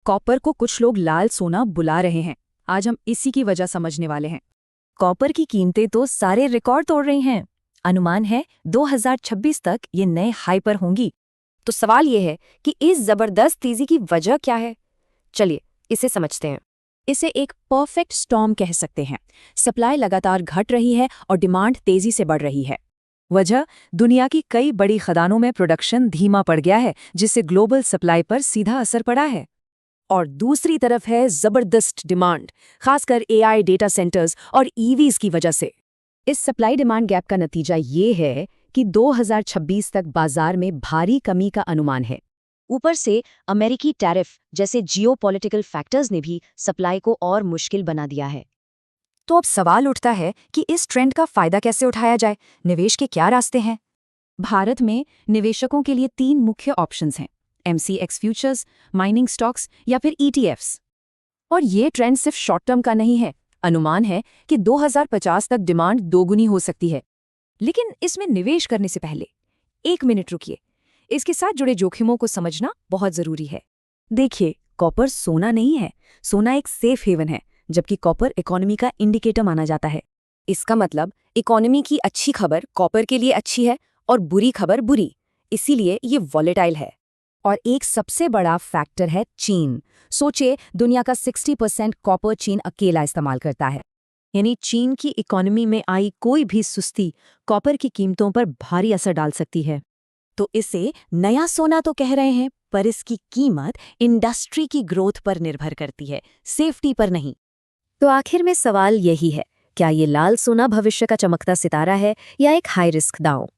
Copper को कुछ लोग लाल सोना बुला रहे हैं। आज हम इसी की वजह समझने वाले हैं। कॉपर की कीमतें तो सारे रिकॉर्ड तोड़ रही हैं। अनुमान है 2026 तक ये नए हाई पर होंगी। तो सवाल ये है कि इस जबरदस्त तेजी की वजह क्या है। चलिए इसे समझते हैं। इसे एक परफेक्ट स्टॉर्म कह सकते हैं। सप्लाई लगातार घट रही है और डिमांड तेजी से बढ़ रही है। वजह, दुनिया की कई बड़ी खदानों में प्रोडक्शन धीमा पड़ गया है, जिससे ग्लोबल सप्लाई पर सीधा असर पड़ा है। और दूसरी तरफ है जबरदस्त डिमांड, खासकर एआई डेटा सेंटर्स और ईवीज की वजह से। इस सप्लाई डिमांड गैप का नतीजा ये है कि 2026 तक बाजार में भारी कमी का अनुमान है। ऊपर से अमेरिकी टैरिफ जैसे जियोपॉलिटिकल फैक्टर्स ने भी सप्लाई को और मुश्किल बना दिया है। तो अब सवाल उठता है कि इस ट्रेंड का फायदा कैसे उठाया जाए, निवेश के क्या रास्ते हैं। भारत में निवेशकों के लिए 3 मुख्य ऑप्शंस हैं: MCX फ्यूचर्स, माइनिंग स्टॉक्स या फिर ETFs। और ये ट्रेंड सिर्फ शॉर्ट टर्म का नहीं है। अनुमान है कि 2050 तक डिमांड दोगुनी हो सकती है। लेकिन इसमें निवेश करने से पहले 1 मिनट रुकिए। इसके साथ जुड़े जोखिमों को समझना बहुत जरूरी है। देखिए, कॉपर सोना नहीं है। सोना एक सेफ हेवन है, जबकि कॉपर इकोनॉमी का इंडिकेटर माना जाता है। इसका मतलब इकोनॉमी की अच्छी खबर कॉपर के लिए अच्छी है और बुरी खबर बुरी, इसीलिए ये वॉलेटाइल है। और एक सबसे बड़ा फैक्टर है चीन। सोचिए, दुनिया का 60% कॉपर चीन अकेला इस्तेमाल करता है। यानी चीन की इकोनॉमी में आई कोई भी सुस्ती कॉपर की कीमतों पर भारी असर डाल सकती है। तो इसे नया सोना तो कह रहे हैं, पर इसकी कीमत इंडस्ट्री की ग्रोथ पर निर्भर करती है, सेफ्टी पर नहीं। तो आखिर में सवाल यही है, क्या ये लाल सोना भविष्य का चमकता सितारा है या एक हाई रिस्क दांव?